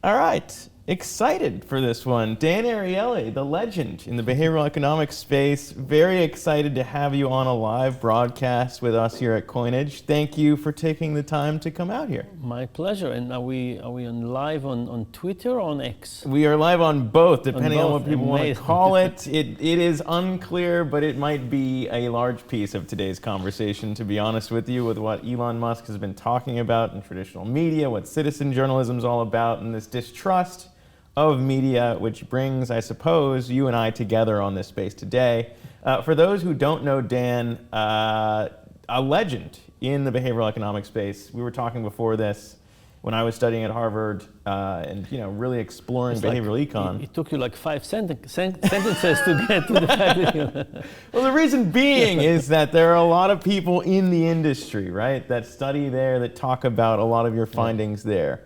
All right. Excited for this one. Dan Ariely, the legend in the behavioral economics space. Very excited to have you on a live broadcast with us here at Coinage. Thank you for taking the time to come out here. My pleasure. And are we on live on Twitter or on X? We are live on both, depending on both. what people want to Amazing. call it. It is unclear, but it might be a large piece of today's conversation, to be honest with you, with what Elon Musk has been talking about in traditional media, what citizen journalism is all about, and this distrust of media, which brings, I suppose, you and I together on this space today. For those who don't know Dan, a legend in the behavioral economic space. We were talking before this when I was studying at Harvard and really exploring behavioral econ. It took you like 5 sentences to get to the fact that Well, the reason being is that there are a lot of people in the industry, right, that study there, that talk about a lot of your findings there.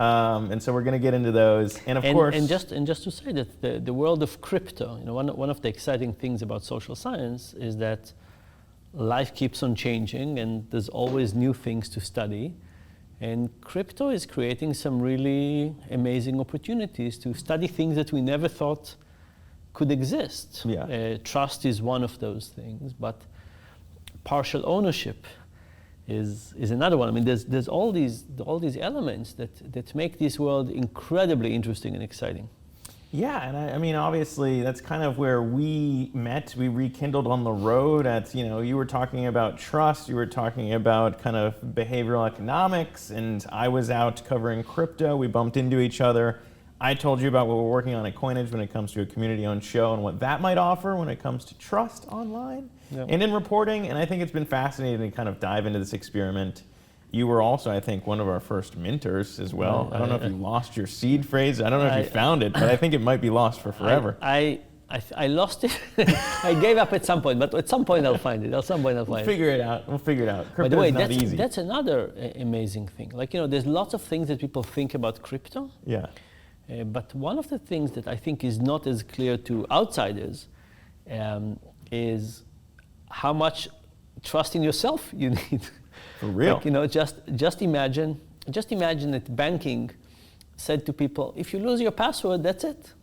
And so we're going to get into those, and of course, and just to say that the world of crypto, one of the exciting things about social science is that life keeps on changing, and there's always new things to study. And crypto is creating some really amazing opportunities to study things that we never thought could exist. Yeah. Trust is one of those things, but partial ownership is another one. I mean, there's all these elements that make this world incredibly interesting and exciting. Yeah, and I mean, obviously, that's kind of where we met. We rekindled on the road. You were talking about trust, you were talking about kind of behavioral economics, and I was out covering crypto. We bumped into each other. I told you about what we're working on at Coinage when it comes to a community-owned show and what that might offer when it comes to trust online and in reporting. And I think it's been fascinating to kind of dive into this experiment. You were also, I think, one of our first minters as well. I don't know if you lost your seed phrase. I don't know if you found it, but I think it might be lost for forever. I lost it. I gave up at some point, but at some point I'll find it. We'll figure it out. By the way, not easy. That's another amazing thing. There's lots of things that people think about crypto. Yeah. But one of the things that I think is not as clear to outsiders is how much trust in yourself you need. For real. Just imagine that banking said to people, if you lose your password, that's it.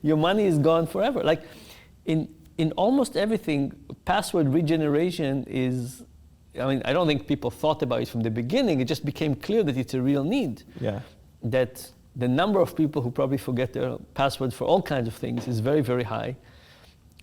Your money is gone forever. Like in almost everything, password regeneration is, I don't think people thought about it from the beginning. It just became clear that it's a real need. Yeah. That the number of people who probably forget their password for all kinds of things is very, very high.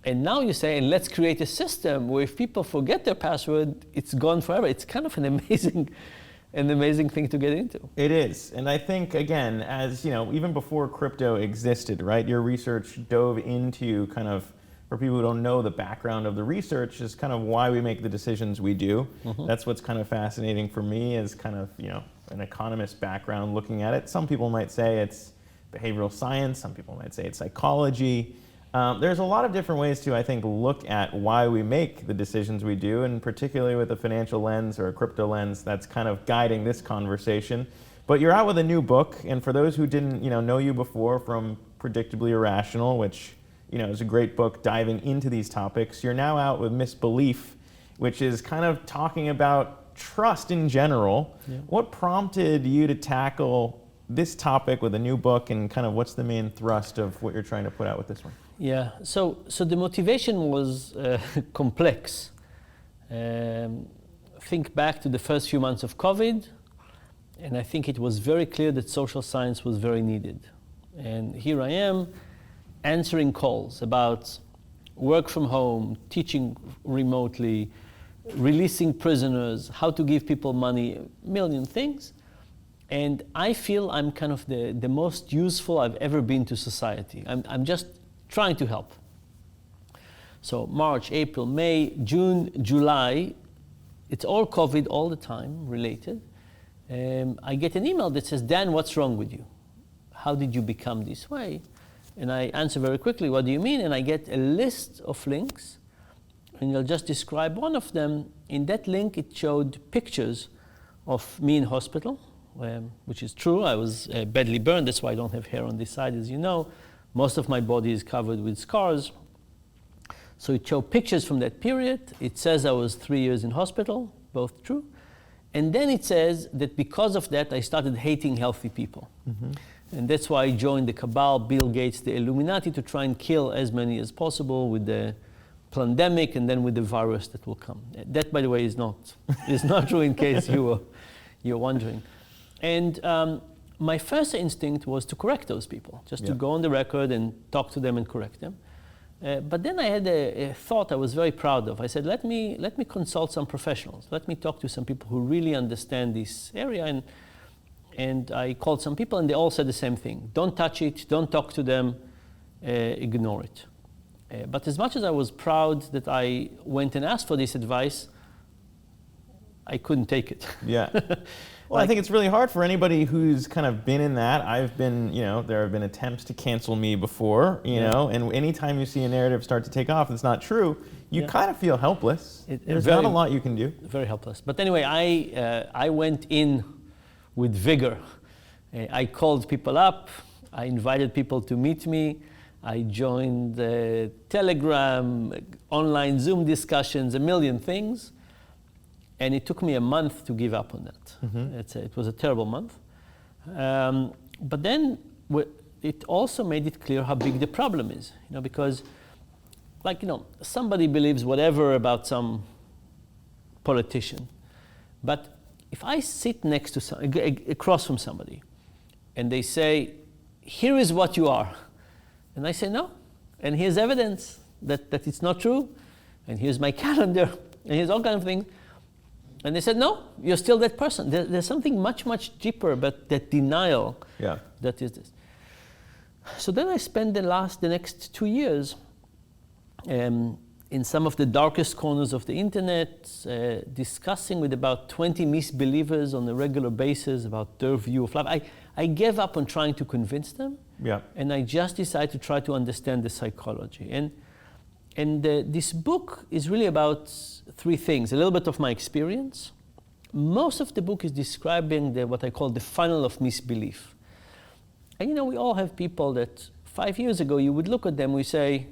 And now you say, let's create a system where if people forget their password, it's gone forever. It's kind of an amazing thing to get into. It is. And I think, again, as even before crypto existed, right, your research dove into kind of, for people who don't know the background of the research, is kind of why we make the decisions we do. Mm-hmm. That's what's kind of fascinating for me as kind of, an economist background looking at it. Some people might say it's behavioral science. Some people might say it's psychology. There's a lot of different ways to, I think, look at why we make the decisions we do, and particularly with a financial lens or a crypto lens, that's kind of guiding this conversation. But you're out with a new book, and for those who didn't, know you before from Predictably Irrational, which, is a great book diving into these topics, you're now out with Misbelief, which is kind of talking about trust in general. Yeah. What prompted you to tackle this topic with a new book, and kind of what's the main thrust of what you're trying to put out with this one? Yeah, so the motivation was complex. Think back to the first few months of COVID, and I think it was very clear that social science was very needed. And here I am answering calls about work from home, teaching remotely, releasing prisoners, how to give people money, a million things. And I feel I'm kind of the most useful I've ever been to society. I'm just trying to help. So March, April, May, June, July, it's all COVID all the time related. I get an email that says, Dan, what's wrong with you? How did you become this way? And I answer very quickly, what do you mean? And I get a list of links, and I'll just describe one of them. In that link, it showed pictures of me in hospital, which is true. I was badly burned. That's why I don't have hair on this side, as you know. Most of my body is covered with scars. So it showed pictures from that period. It says I was 3 years in hospital, both true. And then it says that because of that, I started hating healthy people. And that's why I joined the cabal, Bill Gates, the Illuminati, to try and kill as many as possible with the pandemic and then with the virus that will come. That, by the way, is not true, in case you're wondering. And my first instinct was to correct those people, just to go on the record and talk to them and correct them. But then I had a thought I was very proud of. I said, let me consult some professionals. Let me talk to some people who really understand this area. And I called some people, and they all said the same thing. Don't touch it, don't talk to them, ignore it. But as much as I was proud that I went and asked for this advice, I couldn't take it. Yeah. Well, I think it's really hard for anybody who's kind of been in that. I've been, there have been attempts to cancel me before, you know, and anytime you see a narrative start to take off that's not true, you kind of feel helpless. There's not a lot you can do. Very helpless. But anyway, I went in with vigor. I called people up. I invited people to meet me. I joined Telegram, online Zoom discussions, a million things. And it took me a month to give up on that. It was a terrible month. But then it also made it clear how big the problem is, because somebody believes whatever about some politician. But if I sit next to across from somebody and they say, here is what you are. And I say, no. And here's evidence that it's not true. And here's my calendar. And here's all kinds of things. And they said, no, you're still that person. There's something much, much deeper, but that denial that is this. So then I spent the next 2 years in some of the darkest corners of the internet, discussing with about 20 misbelievers on a regular basis about their view of life. I gave up on trying to convince them, and I just decided to try to understand the psychology. And this book is really about three things. A little bit of my experience. Most of the book is describing what I call the funnel of misbelief. And we all have people that 5 years ago you would look at them, we say,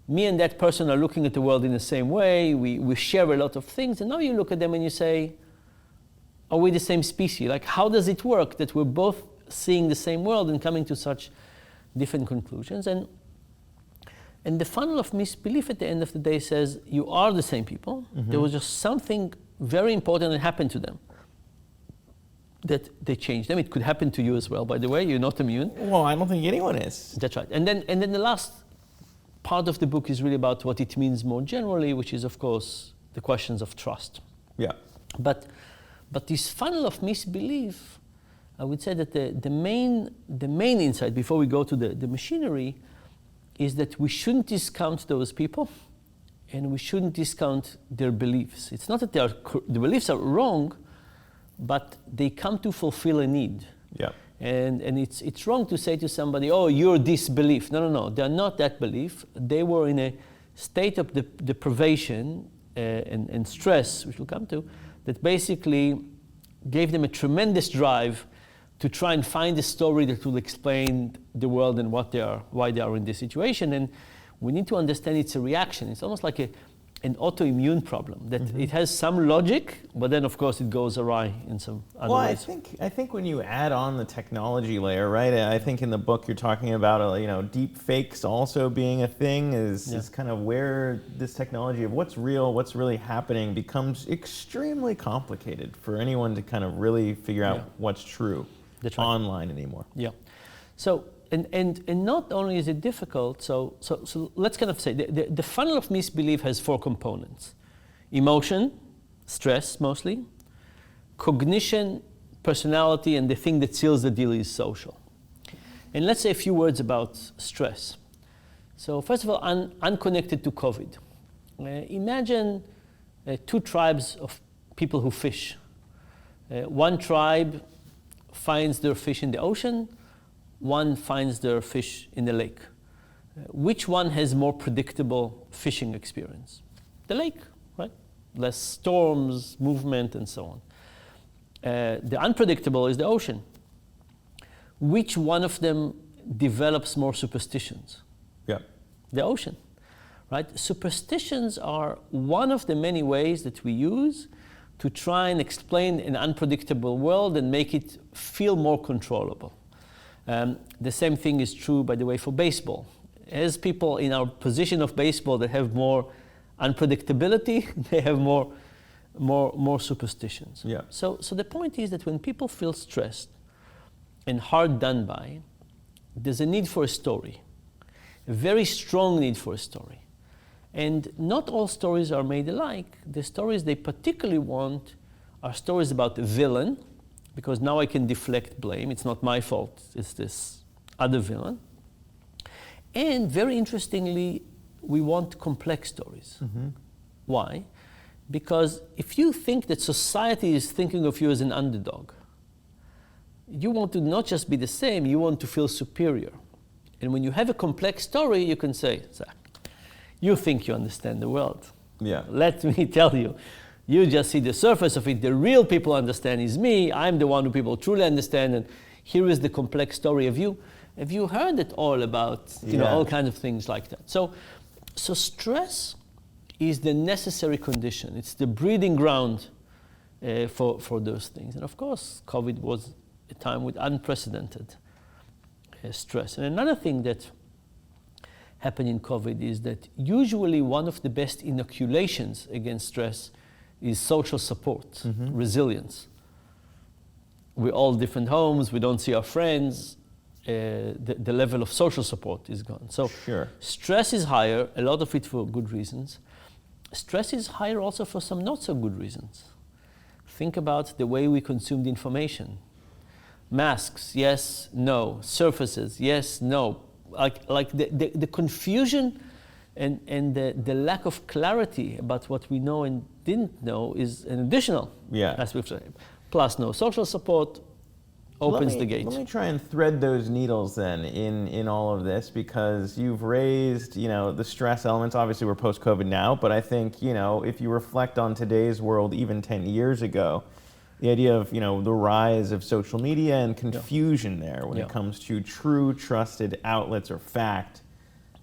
me and that person are looking at the world in the same way, we share a lot of things, and now you look at them and you say, are we the same species? Like, how does it work that we're both seeing the same world and coming to such different conclusions? And the funnel of misbelief at the end of the day says, you are the same people. There was just something very important that happened to them, that they changed them. It could happen to you as well, by the way. You're not immune. Well, I don't think anyone is. That's right. And then the last part of the book is really about what it means more generally, which is, of course, the questions of trust. Yeah. But this funnel of misbelief, I would say that the main insight, before we go to the machinery, is that we shouldn't discount those people, and we shouldn't discount their beliefs. It's not that the beliefs are wrong, but they come to fulfill a need. Yeah. And it's wrong to say to somebody, oh, you're this belief. No, they're not that belief. They were in a state of deprivation and stress, which we'll come to, that basically gave them a tremendous drive to try and find a story that will explain the world and why they are in this situation. And we need to understand it's a reaction. It's almost like an autoimmune problem, that it has some logic, but then of course it goes awry in some other ways. I think when you add on the technology layer, right? I think in the book you're talking about, deep fakes also being a thing is kind of where this technology of what's real, what's really happening becomes extremely complicated for anyone to kind of really figure out what's true online anymore. Yeah. So, and not only is it difficult, so let's kind of say the funnel of misbelief has four components: emotion, stress mostly, cognition, personality, and the thing that seals the deal is social. And let's say a few words about stress. So first of all, unconnected to COVID. Imagine two tribes of people who fish. One tribe finds their fish in the ocean, one finds their fish in the lake. Which one has more predictable fishing experience? The lake, right? Less storms, movement, and so on. The unpredictable is the ocean. Which one of them develops more superstitions? Yeah. The ocean, right? Superstitions are one of the many ways that we use to try and explain an unpredictable world and make it feel more controllable. The same thing is true, by the way, for baseball. As people in our position of baseball that have more unpredictability, they have more superstitions. Yeah. So the point is that when people feel stressed and hard done by, there's a need for a story, a very strong need for a story. And not all stories are made alike. The stories they particularly want are stories about the villain, because now I can deflect blame. It's not my fault, it's this other villain. And very interestingly, we want complex stories. Mm-hmm. Why? Because if you think that society is thinking of you as an underdog, you want to not just be the same, you want to feel superior. And when you have a complex story, you can say, Zack, you think you understand the world. Yeah. Let me tell you, you just see the surface of it. The real people understand is me. I'm the one who people truly understand. And here is the complex story of you. Have you heard it all about, all kinds of things like that? So stress is the necessary condition. It's the breeding ground for those things. And of course, COVID was a time with unprecedented stress. And another thing that happened in COVID is that usually one of the best inoculations against stress is social support, Mm-hmm. resilience. We're all different homes, we don't see our friends, the level of social support is gone. So Sure. stress is higher, a lot of it for good reasons. Stress is higher also for some not so good reasons. Think about the way we consumed information. Masks, yes, no. Surfaces, yes, no. Like the confusion and the lack of clarity about what we know and didn't know is an additional aspect. Plus no social support opens the gate. Let me try and thread those needles then in all of this, because you've raised, the stress elements. Obviously we're post-COVID now, but I think, if you reflect on today's world even 10 years ago, the idea of, the rise of social media and confusion there when it comes to true trusted outlets or fact,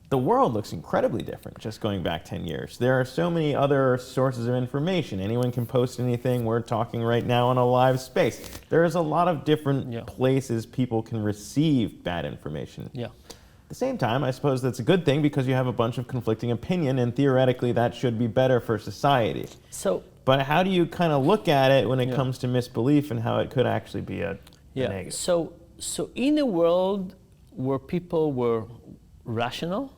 the world looks incredibly different just going back 10 years. There are so many other sources of information. Anyone can post anything. We're talking right now on a live space. There's a lot of different places people can receive bad information. Yeah. At the same time, I suppose that's a good thing because you have a bunch of conflicting opinion, and theoretically that should be better for society. But how do you kind of look at it when it comes to misbelief and how it could actually be a negative? So in a world where people were rational,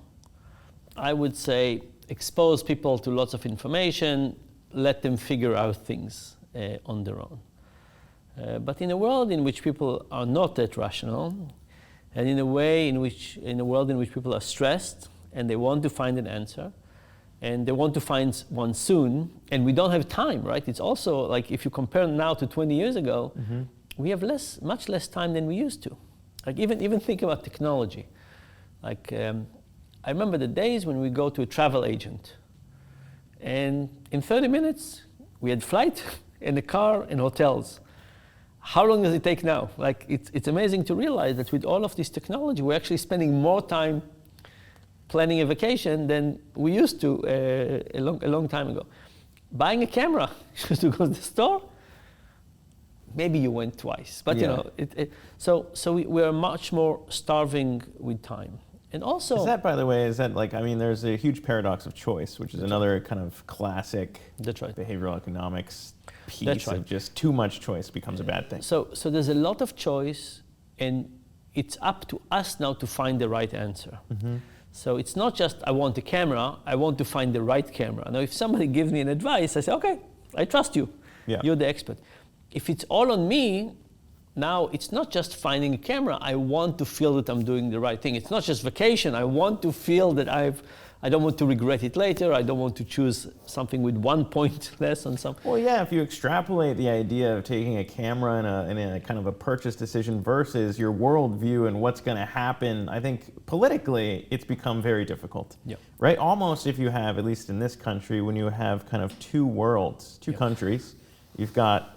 I would say expose people to lots of information, let them figure out things on their own. But in a world in which people are not that rational, and in a world in which people are stressed and they want to find an answer, and they want to find one soon, and we don't have time, right? It's also like if you compare now to 20 years ago, we have much less time than we used to. Like even think about technology. Like I remember the days when we go to a travel agent, and in 30 minutes we had flight and a car and hotels. How long does it take now? Like it's amazing to realize that with all of this technology, we're actually spending more time planning a vacation than we used to a long time ago. Buying a camera just to go to the store, maybe you went twice, but so we are much more starving with time. And also, there's a huge paradox of choice, which is another kind of classic behavioral economics piece of just too much choice becomes a bad thing. So there's a lot of choice, and it's up to us now to find the right answer. Mm-hmm. So it's not just I want a camera, I want to find the right camera. Now if somebody gives me an advice, I say, okay, I trust you. Yeah. You're the expert. If it's all on me, now it's not just finding a camera, I want to feel that I'm doing the right thing. It's not just vacation, I want to feel that I don't want to regret it later, I don't want to choose something with 1 point less on some. Well, yeah, if you extrapolate the idea of taking a camera in a kind of a purchase decision versus your worldview and what's going to happen, I think politically it's become very difficult. Yeah. Right? Almost if you have, at least in this country, when you have kind of two worlds, two countries, you've got,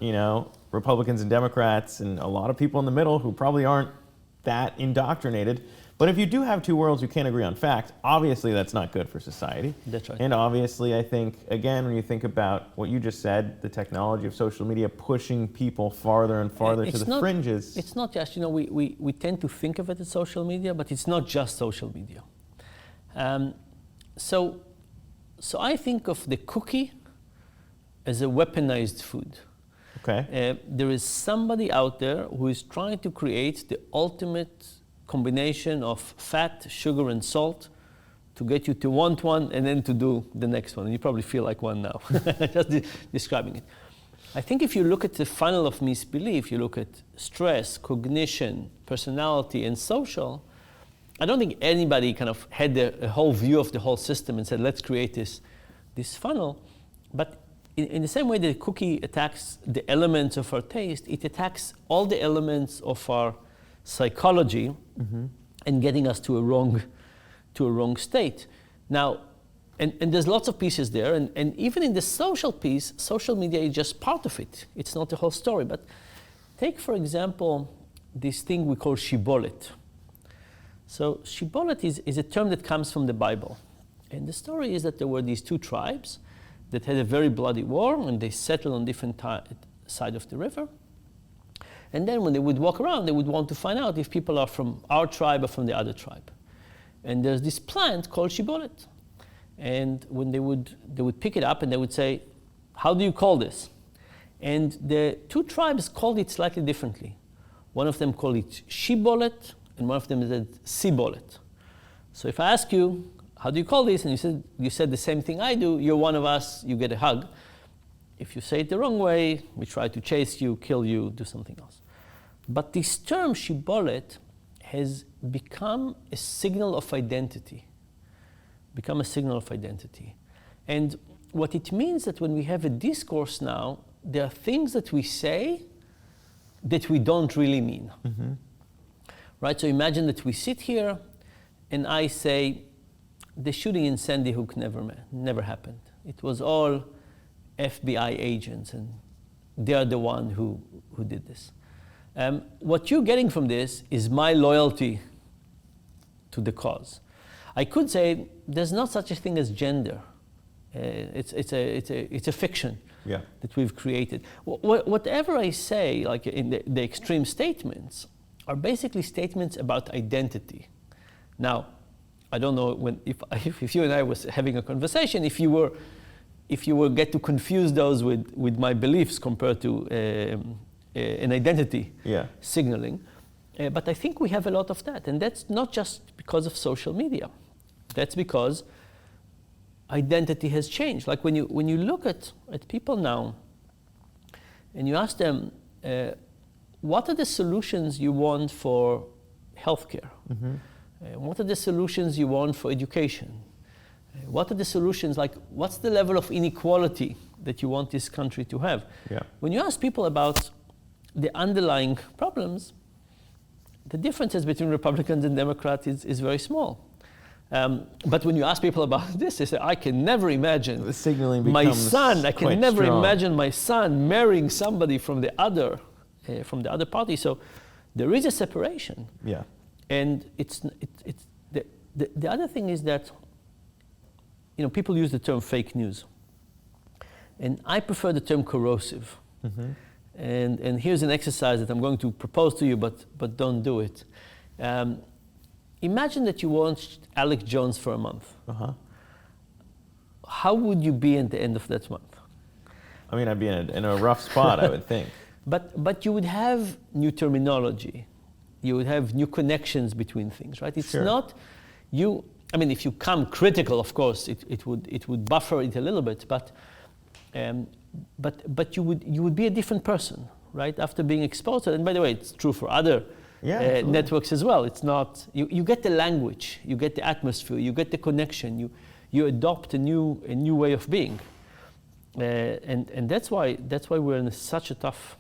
Republicans and Democrats and a lot of people in the middle who probably aren't that indoctrinated. But if you do have two worlds who can't agree on fact, obviously that's not good for society. That's right. And obviously, I think, again, when you think about what you just said, the technology of social media pushing people farther and farther to the fringes. It's not just, we tend to think of it as social media, but it's not just social media. So I think of the cookie as a weaponized food. Okay. There is somebody out there who is trying to create the ultimate combination of fat, sugar, and salt to get you to want one and then to do the next one. And you probably feel like one now, just describing it. I think if you look at the funnel of misbelief, you look at stress, cognition, personality, and social, I don't think anybody kind of had a whole view of the whole system and said, let's create this funnel. But in the same way that the cookie attacks the elements of our taste, it attacks all the elements of our psychology and getting us to a wrong state. Now, and there's lots of pieces there, and even in the social piece, social media is just part of it. It's not the whole story. But take, for example, this thing we call shibolet. So shibolet is a term that comes from the Bible. And the story is that there were these two tribes that had a very bloody war, and they settled on different sides of the river. And then when they would walk around, they would want to find out if people are from our tribe or from the other tribe. And there's this plant called shibolet. And when they would pick it up and they would say, how do you call this? And the two tribes called it slightly differently. One of them called it shibolet, and one of them said sibolet. So if I ask you, how do you call this? And you said the same thing I do, you're one of us, you get a hug. If you say it the wrong way, we try to chase you, kill you, do something else. But this term shibolet has become a signal of identity. And what it means that when we have a discourse now, there are things that we say that we don't really mean. Right? So imagine that we sit here and I say, the shooting in Sandy Hook never happened. It was all FBI agents, and they are the one who did this. What you're getting from this is my loyalty to the cause. I could say there's not such a thing as gender. It's a fiction that we've created. Whatever I say, like in the extreme statements, are basically statements about identity. Now, I don't know if you and I was having a conversation, if you were get to confuse those with my beliefs compared to an identity signaling. But I think we have a lot of that. And that's not just because of social media. That's because identity has changed. Like when you look at people now and you ask them, what are the solutions you want for healthcare? What are the solutions you want for education? What are the solutions, like what's the level of inequality that you want this country to have? When you ask people about the underlying problems, the differences between Republicans and Democrats is very small. But when you ask people about this, they say, I can never imagine the signaling my son, I can never strong. imagine my son marrying somebody from the other party. So there is a separation. And the other thing is that, people use the term fake news. And I prefer the term corrosive. And here's an exercise that I'm going to propose to you, but don't do it. Imagine that you watched Alex Jones for a month. How would you be at the end of that month? I mean, I'd be in a rough spot, I would think. But you would have new terminology. You would have new connections between things, right? It's not you. I mean, if you come critical, of course, it would buffer it a little bit. But you would be a different person, right? After being exposed to it. And by the way, it's true for other networks as well. It's not you get the language, you get the atmosphere, you get the connection. You adopt a new way of being, and that's why we're in such a tough.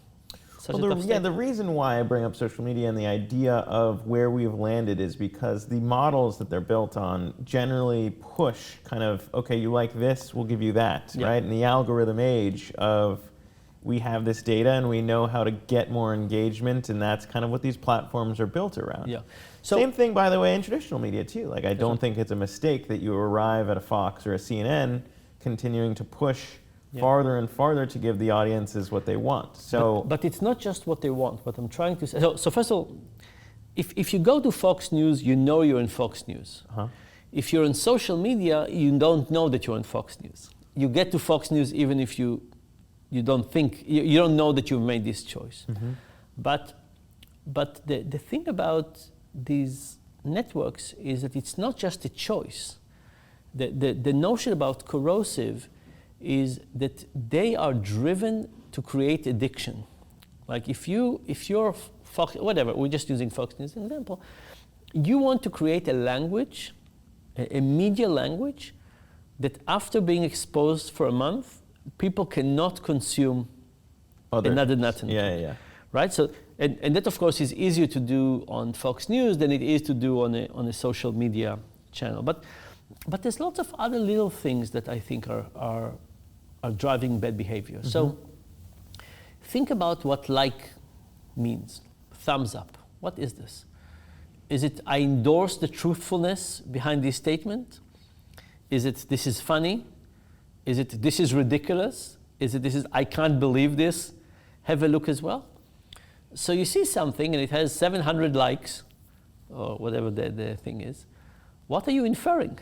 The reason why I bring up social media and the idea of where we've landed is because the models that they're built on generally push kind of, okay, you like this, we'll give you that, right? And the algorithm age of we have this data and we know how to get more engagement, and that's kind of what these platforms are built around. So, Same thing, by the way, in traditional media too. Like, I don't think it's a mistake that you arrive at a Fox or a CNN continuing to push farther and farther to give the audiences what they want. So, but it's not just what they want. What I'm trying to say. So first of all, if you go to Fox News, you know you're in Fox News. If you're in social media, you don't know that you're in Fox News. You get to Fox News even if you don't think, you don't know that you've made this choice. But the thing about these networks is that it's not just a choice. The notion about corrosive is that they are driven to create addiction. Like if you're Fox, whatever, we're just using Fox News as an example, you want to create a language, a media language, that after being exposed for a month, people cannot consume another narrative. Yeah. Right? So, and that of course is easier to do on Fox News than it is to do on a social media channel. But there's lots of other little things that I think are driving bad behavior. So think about what like means. Thumbs up. What is this? Is it I endorse the truthfulness behind this statement? Is it this is funny? Is it this is ridiculous? Is it this is I can't believe this? Have a look as well. So you see something and it has 700 likes or whatever the thing is. What are you inferring?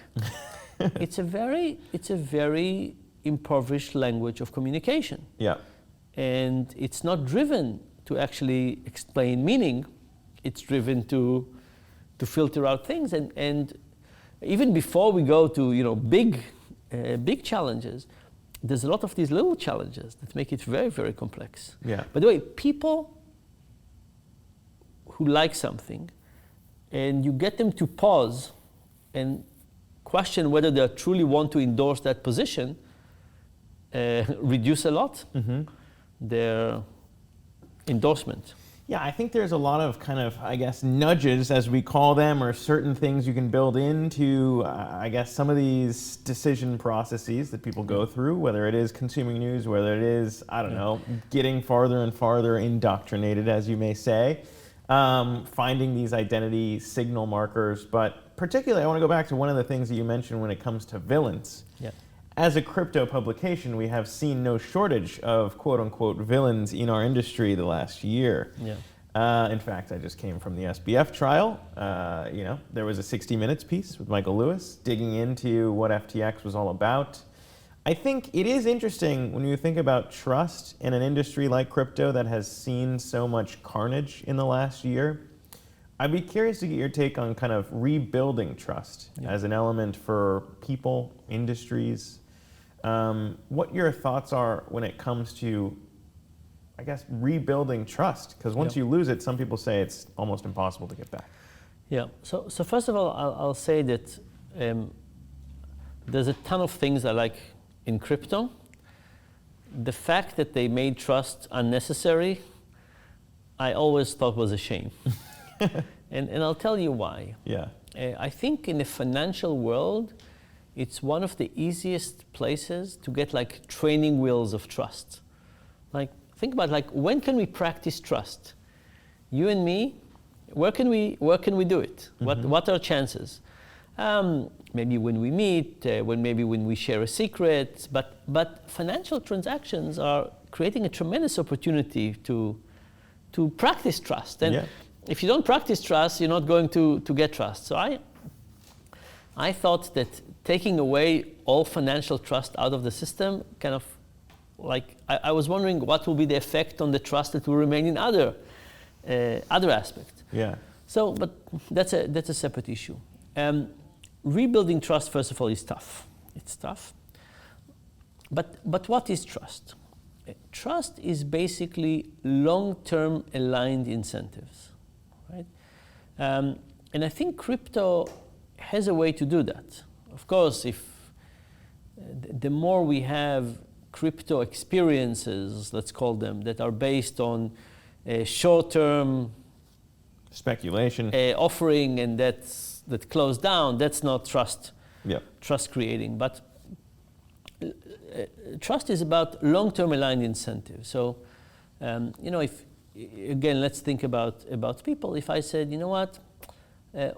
It's a very impoverished language of communication. Yeah. And it's not driven to actually explain meaning. It's driven to filter out things. And even before we go to big challenges, there's a lot of these little challenges that make it very, very complex. Yeah. By the way, people who like something and you get them to pause and question whether they truly want to endorse that position, reduce a lot their endorsement. Yeah, I think there's a lot of kind of, I guess, nudges, as we call them, or certain things you can build into, I guess, some of these decision processes that people go through, whether it is consuming news, whether it is, I don't know, getting farther and farther indoctrinated, as you may say, finding these identity signal markers. But particularly, I want to go back to one of the things that you mentioned when it comes to villains. Yeah. As a crypto publication, we have seen no shortage of quote-unquote villains in our industry the last year. Yeah. In fact, I just came from the SBF trial. There was a 60 Minutes piece with Michael Lewis digging into what FTX was all about. I think it is interesting when you think about trust in an industry like crypto that has seen so much carnage in the last year. I'd be curious to get your take on kind of rebuilding trust as an element for people, industries. What your thoughts are when it comes to, I guess, rebuilding trust? Because once you lose it, some people say it's almost impossible to get back. Yeah. So first of all, I'll say that there's a ton of things I like in crypto. The fact that they made trust unnecessary, I always thought was a shame. And I'll tell you why. Yeah. I think in the financial world, it's one of the easiest places to get like training wheels of trust. Like, think about like, when can we practice trust? You and me, where can we do it? What are chances? Maybe when we meet, when we share a secret, but financial transactions are creating a tremendous opportunity to practice trust. And if you don't practice trust, you're not going to get trust. So I thought that taking away all financial trust out of the system, kind of like, I was wondering what will be the effect on the trust that will remain in other aspects. Yeah. So, but that's a separate issue. Rebuilding trust, first of all, is tough. It's tough. But what is trust? Trust is basically long-term aligned incentives, right? And I think crypto has a way to do that. Of course, if the more we have crypto experiences, let's call them, that are based on short-term speculation offering and that close down, that's not trust creating. But trust is about long-term aligned incentives. So, if again, let's think about people. If I said, you know what,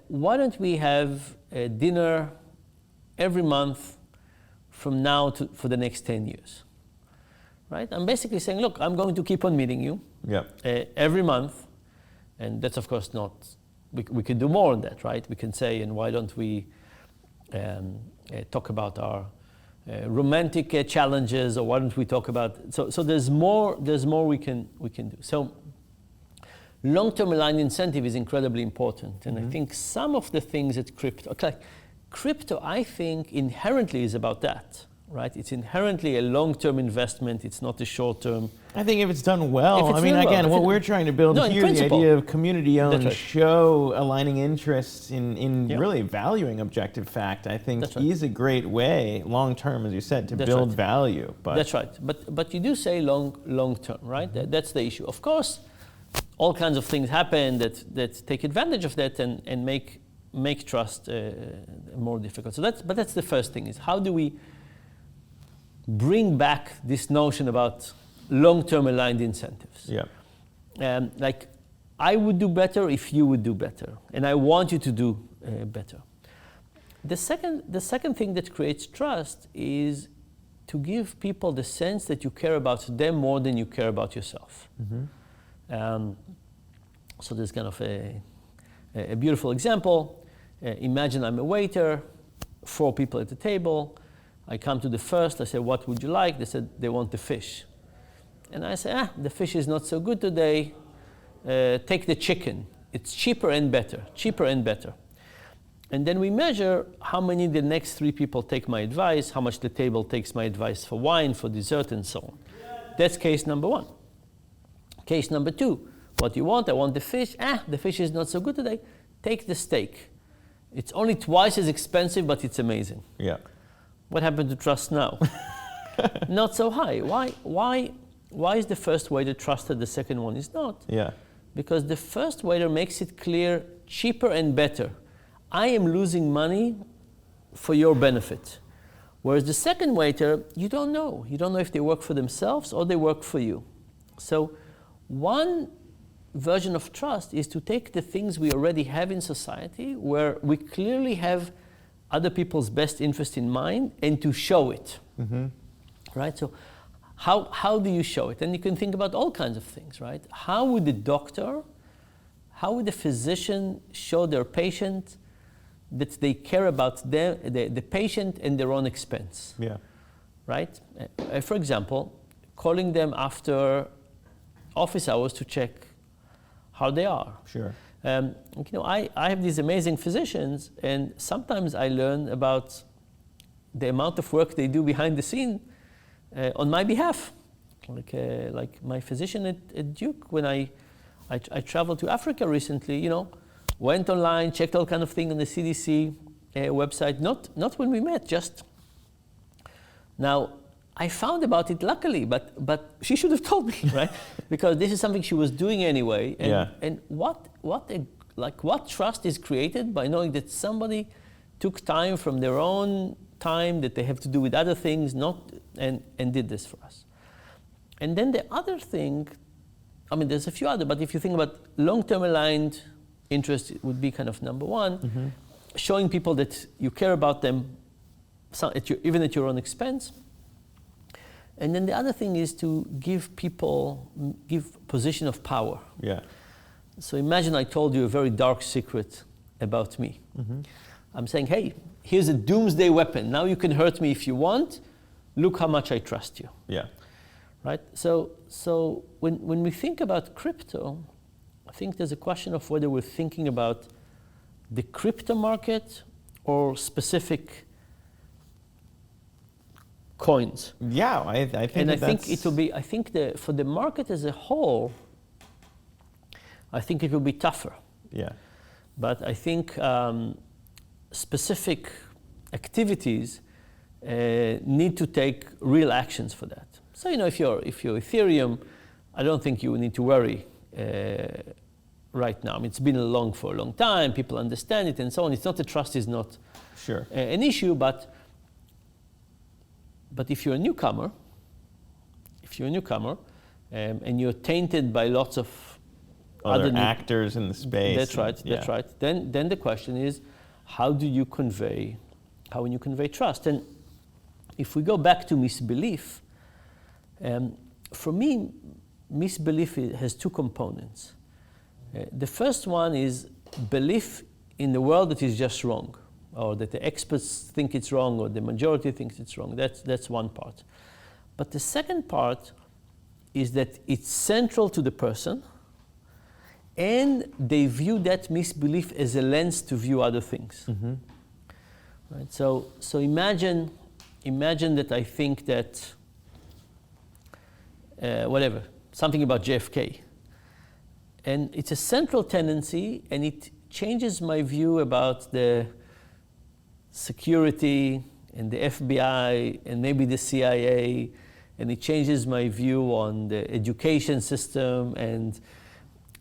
why don't we have a dinner every month from now for the next 10 years? Right? I'm basically saying, look, I'm going to keep on meeting you every month. And that's, of course, not, we can do more than that, right? We can say, and why don't we talk about our romantic challenges, or why don't we talk about, so there's more we can do. So long-term aligned incentive is incredibly important. And I think some of the things that crypto, I think, inherently is about that. Right? It's inherently a long-term investment. It's not a short-term. I think if it's done well, I mean, again, what we're trying to build here, the idea of community-owned show aligning interests in really valuing objective fact, I think is a great way, long-term, as you said, to build value. But that's right. But you do say long-term, right? That's the issue. Of course, all kinds of things happen that take advantage of that and make trust more difficult. So that's the first thing, is how do we bring back this notion about long-term aligned incentives. Yeah. Like, I would do better if you would do better, and I want you to do better. The second thing that creates trust is to give people the sense that you care about them more than you care about yourself. So there's kind of a beautiful example. Imagine I'm a waiter, 4 people at the table. I come to the first, I say, what would you like? They said they want the fish. And I say, the fish is not so good today. Take the chicken. It's cheaper and better. And then we measure how many the next 3 people take my advice, how much the table takes my advice for wine, for dessert, and so on. That's case number 1. Case number 2, what do you want? I want the fish. The fish is not so good today. Take the steak. It's only twice as expensive, but it's amazing. Yeah. What happened to trust now? Not so high. Why is the first waiter trusted, the second one is not? Yeah. Because the first waiter makes it clear, cheaper and better. I am losing money for your benefit. Whereas the second waiter, you don't know. You don't know if they work for themselves or they work for you. So one version of trust is to take the things we already have in society, where we clearly have other people's best interest in mind, and to show it, right? So how do you show it? And you can think about all kinds of things, right? How would the physician show their patient that they care about the patient and their own expense? Yeah. Right? For example, calling them after office hours to check how they are. Sure. I have these amazing physicians, and sometimes I learn about the amount of work they do behind the scene on my behalf. Like my physician at Duke, when I traveled to Africa recently, went online, checked all kind of things on the CDC website. Not when we met, just now. I found about it luckily, but she should have told me, right? Because this is something she was doing anyway. And what trust is created by knowing that somebody took time from their own time that they have to do with other things, and did this for us. And then the other thing, there's a few other, but if you think about long-term aligned interest, it would be kind of number 1, showing people that you care about them, even at your own expense. And then the other thing is to give position of power. Yeah. So imagine I told you a very dark secret about me. I'm saying, hey, here's a doomsday weapon. Now you can hurt me if you want. Look how much I trust you. Yeah. Right? So when we think about crypto, I think there's a question of whether we're thinking about the crypto market or specific coins. Yeah, I think. And I think it will be. I think for the market as a whole, I think it will be tougher. Yeah. But I think specific activities need to take real actions for that. So if you're Ethereum, I don't think you need to worry right now. It's been along for a long time. People understand it and so on. It's not the trust is not sure an issue, but if you're a newcomer, and you're tainted by lots of other actors in the space. That's right. That's right. Then the question is, how will you convey trust? And if we go back to misbelief, for me, misbelief has two components. The first one is belief in the world that is just wrong, or that the experts think it's wrong, or the majority thinks it's wrong. That's one part. But the second part is that it's central to the person, and they view that misbelief as a lens to view other things. Mm-hmm. Right? So imagine that I think that whatever, something about JFK, and it's a central tendency, and it changes my view about the security and the FBI and maybe the CIA, and it changes my view on the education system and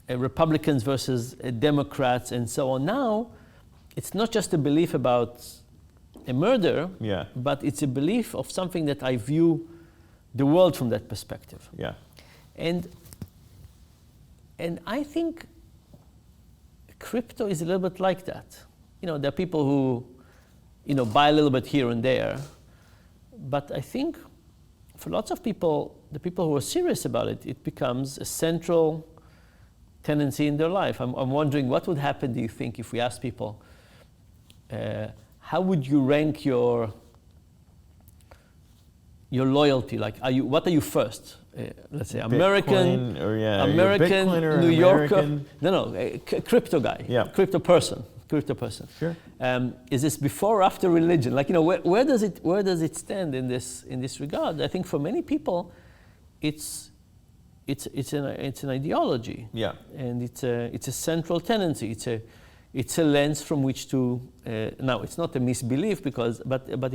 Republicans versus Democrats and so on. Now, it's not just a belief about a murder, but it's a belief of something that I view the world from that perspective. Yeah. And I think crypto is a little bit like that. You know, there are people who, buy a little bit here and there, but I think for lots of people, the people who are serious about it, it becomes a central tendency in their life. I'm wondering what would happen, do you think, if we asked people, how would you rank your loyalty? Like, what are you first? Let's say American, American, New Yorker. No, crypto guy, crypto person. Sure. Is this before or after religion? Like, where does it stand in this regard? I think for many people, it's an ideology. Yeah. And it's a central tendency. It's a lens from which to now it's not a misbelief but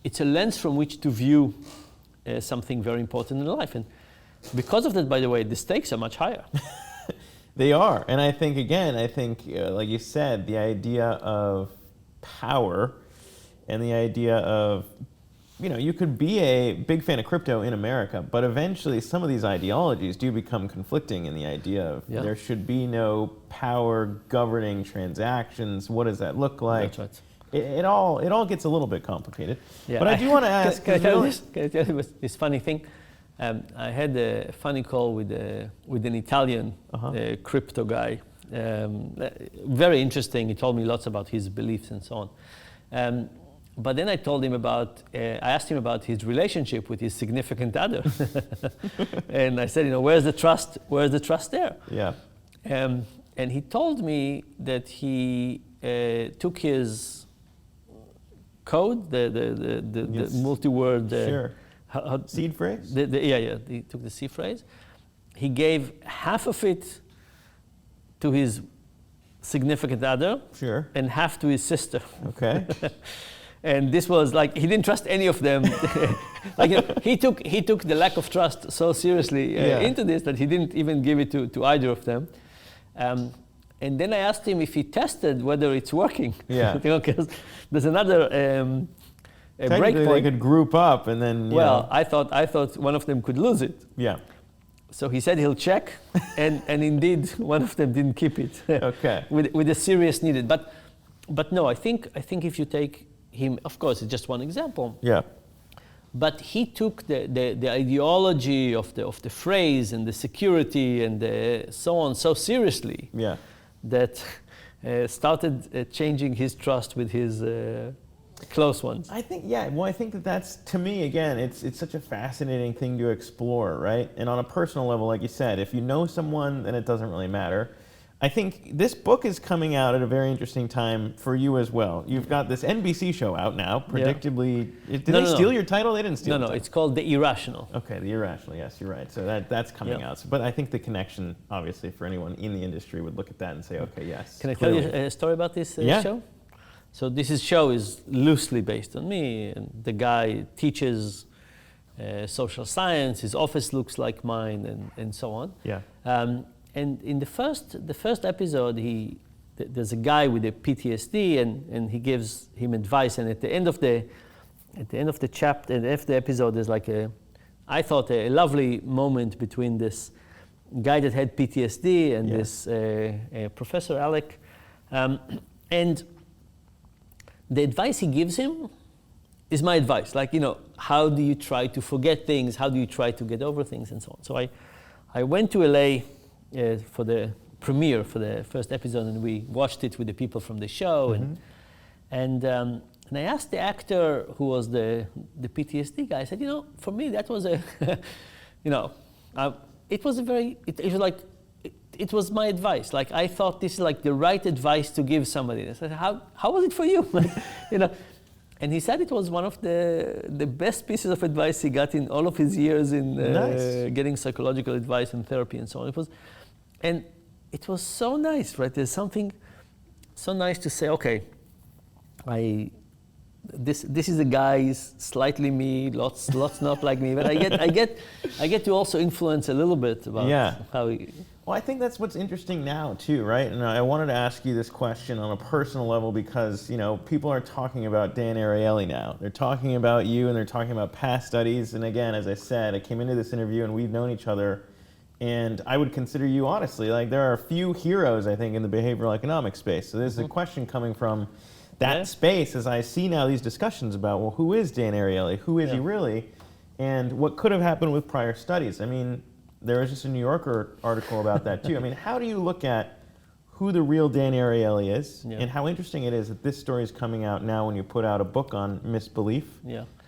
it's a lens from which to view something very important in life. And because of that, by the way, the stakes are much higher. They are. And I think, like you said, the idea of power and the idea of, you could be a big fan of crypto in America, but eventually some of these ideologies do become conflicting in the idea of there should be no power governing transactions. What does that look like? That's right. It all gets a little bit complicated. Yeah. But I do want to ask. Can I tell you this funny thing? I had a funny call with an Italian crypto guy. Very interesting. He told me lots about his beliefs and so on. But then I told him I asked him about his relationship with his significant other. And I said, where's the trust? Where's the trust there? Yeah. And he told me that he took his code, the multi-word sure. Seed phrase? He took the seed phrase. He gave half of it to his significant other, sure, and half to his sister. Okay. And this was like, he didn't trust any of them. He took the lack of trust so seriously into this that he didn't even give it to either of them. And then I asked him if he tested whether it's working. Yeah. Because there's another breakpoint. They could group up and then. Well, I thought one of them could lose it. Yeah. So he said he'll check, and indeed one of them didn't keep it. Okay. With a serious needed, but no, I think if you take him, of course, it's just one example. Yeah. But he took the ideology of the phrase and the security and the so on so seriously. Yeah. That started changing his trust with his close ones. I think that's, to me, again, it's such a fascinating thing to explore, right? And on a personal level, like you said, if you know someone, then it doesn't really matter. I think this book is coming out at a very interesting time for you as well. You've got this NBC show out now, predictably. Yeah. Did they steal your title? They didn't steal it. No, it's called The Irrational. Okay, The Irrational, yes, you're right. So that's coming out. But I think the connection, obviously, for anyone in the industry would look at that and say, okay, yes. Can I tell you a story about this show? So this show is loosely based on me. And the guy teaches social science. His office looks like mine, and so on. Yeah. And in the first episode, there's a guy with a PTSD, and he gives him advice. And at the end of the chapter, at the end of the episode, there's like I thought a lovely moment between this guy that had PTSD and Yeah. this Professor Alec. And the advice he gives him is my advice. Like, how do you try to forget things? How do you try to get over things and so on? So I went to LA for the premiere for the first episode, and we watched it with the people from the show. And I asked the actor who was the PTSD guy, I said, for me, that was it was a very, it was like, it was my advice. Like, I thought this is like the right advice to give somebody. I said, how was it for you? And he said it was one of the best pieces of advice he got in all of his years in getting psychological advice and therapy and so on. It was so nice, right? There's something so nice to say, okay, this is a guy, slightly me, lots not like me, but I get to also influence a little bit about how he. Well, I think that's what's interesting now too, right? And I wanted to ask you this question on a personal level because people are talking about Dan Ariely now. They're talking about you, and they're talking about past studies. And again, as I said, I came into this interview and we've known each other, and I would consider you honestly like there are a few heroes I think in the behavioral economics space. So there's a question coming from that space as I see now these discussions about, well, who is Dan Ariely? Who is he really? And what could have happened with prior studies? I mean, there was just a New Yorker article about that too. I mean, how do you look at who the real Dan Ariely is and how interesting it is that this story is coming out now when you put out a book on misbelief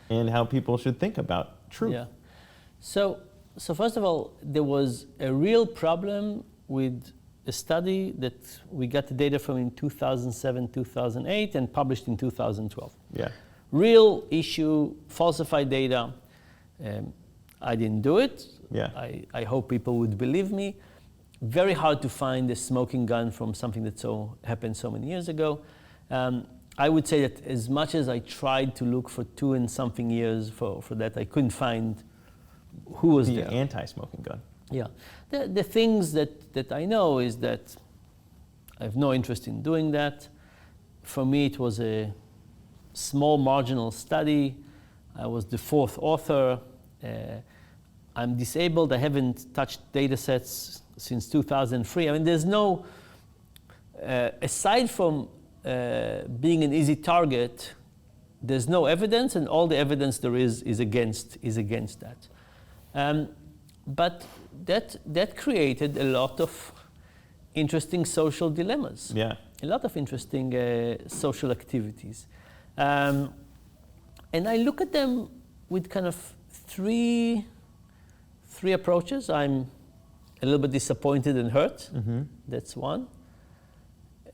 and how people should think about truth? Yeah. So first of all, there was a real problem with a study that we got the data from in 2007, 2008, and published in 2012. Yeah. Real issue, falsified data. I didn't do it. Yeah. I hope people would believe me. Very hard to find a smoking gun from something that happened so many years ago. I would say that as much as I tried to look for 2 and something years for that, I couldn't find who was the there. anti-smoking gun. Yeah. The things that I know is that I have no interest in doing that. For me, it was a small marginal study. I was the 4th author. I'm disabled. I haven't touched data sets since 2003. I mean, there's no, aside from being an easy target, there's no evidence, and all the evidence there is against that. But that created a lot of interesting social dilemmas. Yeah. A lot of interesting social activities. And I look at them with kind of three approaches. I'm a little bit disappointed and hurt. That's one.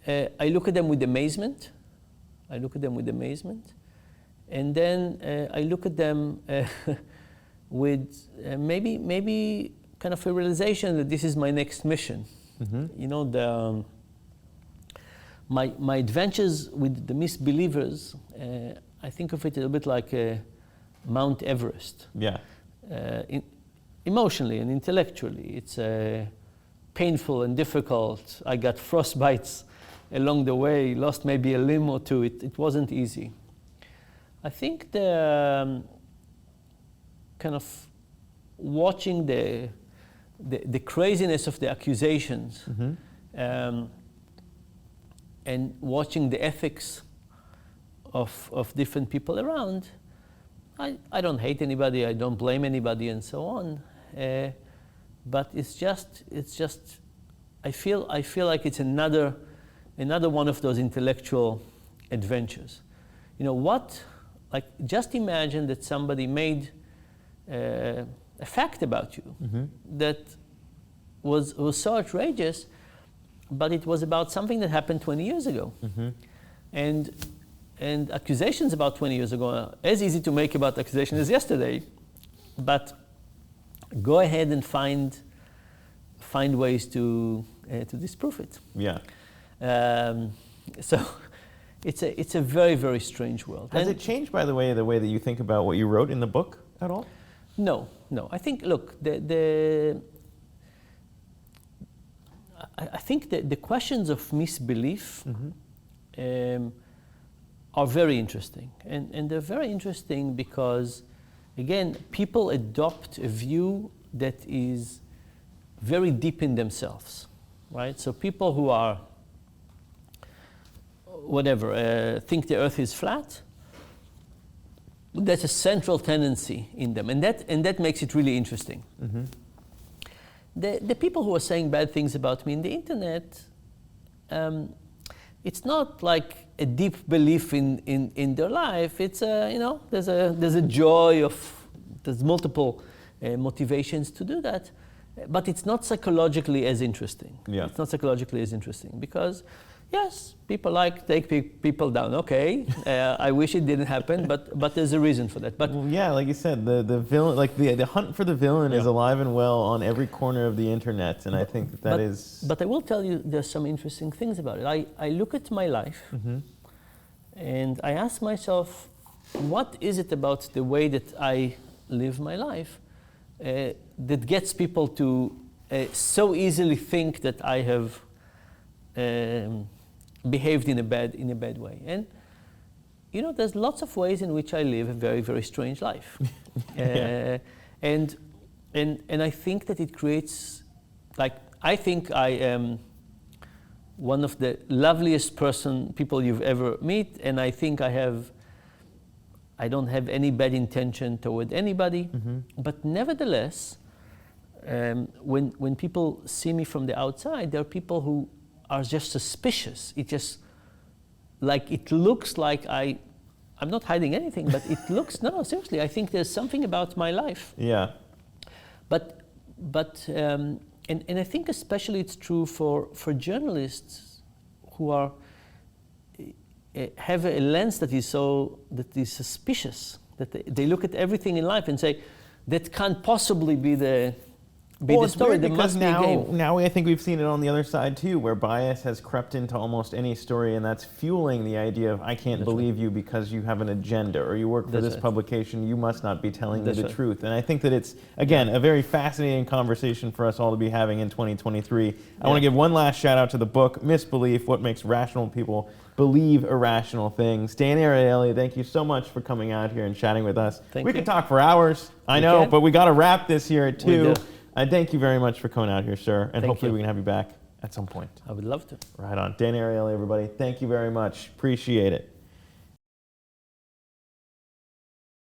I look at them with amazement. And then I look at them with maybe kind of a realization that this is my next mission. My adventures with the misbelievers, I think of it a little bit like Mount Everest. Yeah. Emotionally and intellectually, it's painful and difficult. I got frostbites along the way, lost maybe a limb or two. It wasn't easy. I think the kind of watching the craziness of the accusations and watching the ethics of different people around, I don't hate anybody, I don't blame anybody, and so on. But it's just I feel like it's another one of those intellectual adventures. Like, just imagine that somebody made a fact about you that was so outrageous, but it was about something that happened 20 years ago. And accusations about 20 years ago are as easy to make about accusations as yesterday, but go ahead and find ways to disprove it. Yeah. So it's a very, very strange world. Has it changed, by the way that you think about what you wrote in the book at all? No. I think, look, I think the questions of misbelief are very interesting. And they're very interesting because, again, people adopt a view that is very deep in themselves, right? So people who are, think the earth is flat, that's a central tendency in them, and that makes it really interesting. Mm-hmm. The people who are saying bad things about me in the internet, it's not like a deep belief in their life. It's there's a joy of, there's multiple motivations to do that, but it's not psychologically as interesting. Yeah. It's not psychologically as interesting because, yes, people take people down. Okay, I wish it didn't happen, but there's a reason for that. But well, yeah, like you said, the villain, like the hunt for the villain is alive and well on every corner of the internet, and I think that is. But I will tell you, there's some interesting things about it. I look at my life, Mm-hmm. and I ask myself, what is it about the way that I live my life that gets people to so easily think that I have behaved in a bad way? And there's lots of ways in which I live a very, very strange life. Yeah. And I think that it creates, I think I am one of the loveliest people you've ever met, and I think I don't have any bad intention toward anybody. Mm-hmm. But nevertheless, when people see me from the outside, there are people who are just suspicious. It looks like I'm not hiding anything, but it looks, no, seriously, I think there's something about my life. Yeah. But I think especially it's true for journalists who are have a lens that is suspicious, that they look at everything in life and say, that can't possibly be the story. There must be a game. Now I think we've seen it on the other side too, where bias has crept into almost any story, and that's fueling the idea of, I can't believe you because you have an agenda, or you work for this publication, you must not be telling me the truth. And I think that it's, again, a very fascinating conversation for us all to be having in 2023. I want to give one last shout out to the book, Misbelief, What Makes Rational People Believe Irrational Things. Dan Ariely, thank you so much for coming out here and chatting with us. We could talk for hours, I know, but we got to wrap this here at 2. I thank you very much for coming out here, sir, and hopefully we can have you back at some point. I would love to. Right on. Dan Ariely, everybody, thank you very much. Appreciate it.